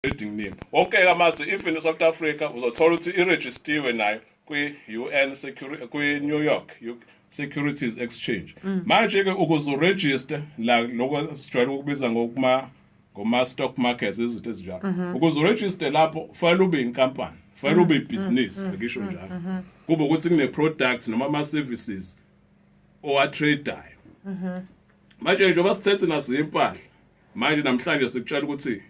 building name wonke amazwe even eSouth Africa uzothola ukuthi iregistiwe nayo kwi-UN kwi-New York Securities Exchange. Manje ke ukuze uregister la lokho sijwayele ukubiza ngoma stock markets izinto ezinjalo. Ukuze uregister lapho kufanele ube inkampani, kufanele ube business ngisho njalo. Kube ukuthi kune product noma ama services owatradeayo. Manje njengoba sithethe nazo impahla manje namhlanje sikutshela ukuthi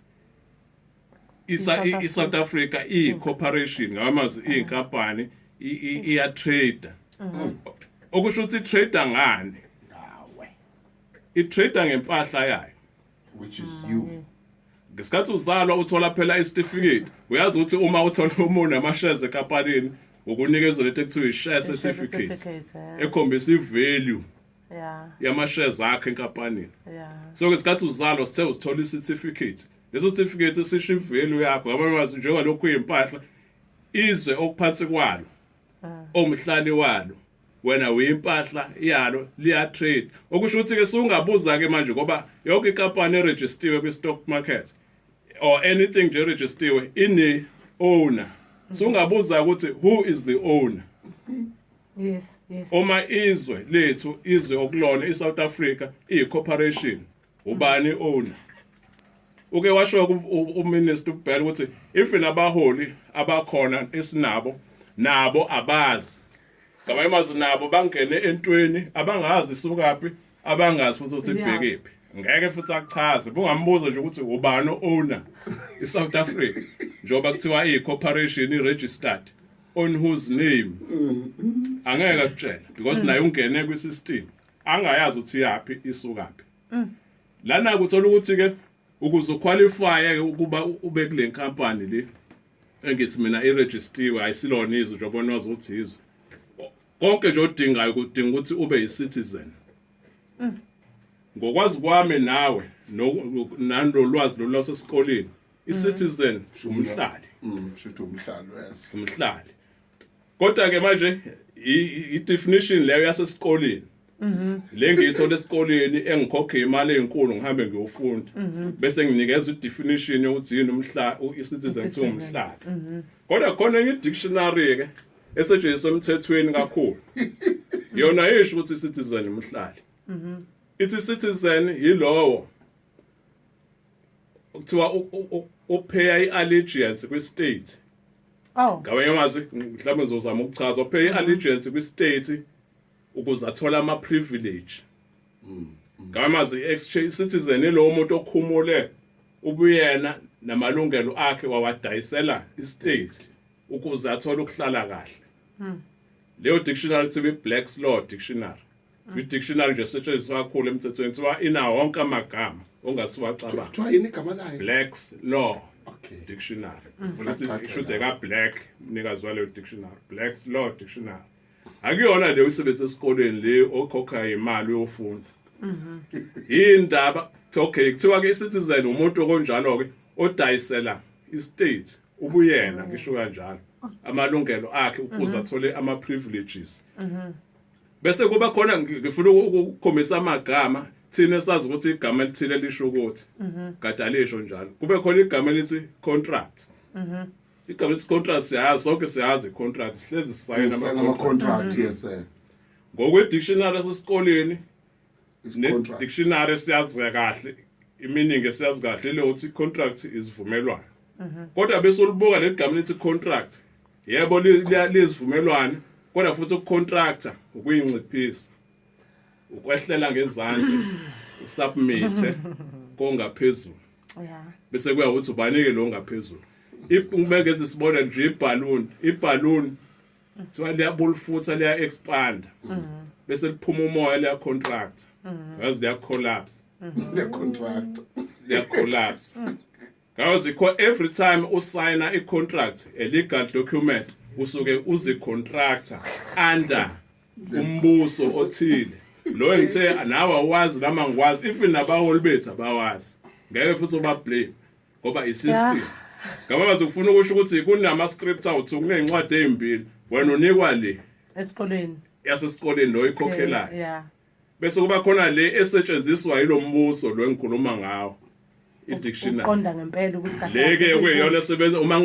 iSouth Africa i-corporation ngamazwi iyinkampani iya trade. Okusho ukuthi trader ngani? Nawe. I-trader ngempahla yayo. Which is you. Ngesikhathi uzalwa uthola phela isitifiketi. Uyazi ukuthi uma uthola umuntu nama-shares ekampanini ukunikezwa lento ekuthiwa i-share certificate ekhombisa i-value yama-shares akho enkampanini. So ngesikhathi uzalwa sithe usithola i-certificate. Leso certificate sisho i-value yakho. Ngamanye njengalokhu kuyimpahla izwe okuphansi kwalo omhlali walo wena uyimpahla yalo liya trade. Okusho ukuthi ke sungabuza ke manje ngoba yonke inkampani eregistiwe kwi-stock market or anything nje registiwe ine owner. Sungabuza ukuthi who is the owner? Yes. Uma izwe okulona iSouth Africa i-corporation ubani owner? Uke washo uMinister uBhele ukuthi if nabaholi abakhona esinabo nabo abazi. Ngamanye amazwi nabo bangene entweni abangazi isukaphi abangazi futhi ukuthi ibhekephi. Ngeke futhi akuchaze. Bungambuza nje ukuthi ubani owner iSouth Africa njengoba kuthiwa i-corporation i-registered on whose name. Angeke akutshela because naye ungene kwi-system angayazi ukuthi yapi isukaphi. Lana kuthola ukuthi ke ukuze uqualify ukuba ube kule nkampani le engithi mina iregistiwe ayisilona izwe njengoba nazo ukuthi izwe. Konke nje odingayo kudinga ukuthi ube yi-citizen. Ngokwazi kwami nawe nandolwazi lolwasesikoleni i-citizen umhlali. Shothi umhlali yes. Umhlali. Kodwa ke manje i-definition leyo yasesikoleni. Le ngiyithola esikoleni engikhokhe imali enkulu ngihambe ngiyofunda bese nginikezwe i-definition yokuthi yini umhlali i-citizen kuthiwa umhlali. Kodwa khona enye i-dictionary ke esetshenziswa emthethweni kakhulu. Yona isho ukuthi i-citizen umhlali. Ithi citizen yilowo kuthiwa upay i-allegiance kwi-state. Ngamanye amazwi mhlawumbe ngizozama ukuchaza upay i-allegiance kwi-state ukuze athola ama-privilege. Ngamanye amazwi exchange citizen ilowo muntu okhumule ubuyena namalungelo akhe wawadayisela i-state ukuze athole ukuhlala kahle. Leyo dictionary kuthiwa i-Black's Law Dictionary. I-dictionary nje esetshenziswa kakhulu emthethweni kuthiwa inawo wonke amagama ongasiwacabanga. Kuthiwa yini igama layo? Black's Law Okay. Dictionary. Futhi ishuthi ka black mnikazi waleyo dictionary. Black's Law Dictionary. Akuyona le usebenza esikoleni le okhokha imali yofunda. Indaba okay kuthiwa ke i-citizen umuntu onjalo ke odayisela i-state ubuyena ngisho kanjalo amalungelo akhe ukuze athole ama-privileges. Bese kuba khona ngifuna ukukhombisa amagama thina sazi ukuthi igama elithile lisho ukuthi kade alisho njalo. Kube khona igama elithi contract. Igama elithi contract siyazi sonke siyazi contract sihlezi sisayina ama-contract yes sir. Ngokwe-dictionary yasesikoleni ne-dictionary siyazi kahle iminingi siyazi kahle le uthi contract isivumelwano. Kodwa bese ulibuka le gama elithi contract yebo lizivumelwano kodwa futhi ukucontractor ukuyinciphisa ukwehlela ngezansi usubmit kongaphezulu. Bese kuya ukuthi ubanike lo ngaphezulu. Ngibengeza isibonelo nje iballoon thiwa liyabulfutha liya expand bese liphuma umoya liya contract yazi liya collapse liya collapse. Because every time usayina i-contract a legal document usuke uzi-contractor under umbuso othile. Lo engithe nawe awazi noma ngikwazi even nabaholi bethu abawazi. Ngeke futhi ubablame ngoba i-system. Ngamazi ufuna ukusho ukuthi kunama-script awuthi kunezincwadi ezimbili wena unikwa le Esikoleni. Yasesikoleni lo ikhokhelayo. Yeah. Bese kuba khona le esetshenziswa yilo mbuso lo engikhuluma ngawo. i-dictionary uqonda ngempela ukuthi kahle leke kahle kuyiyona esebenza uma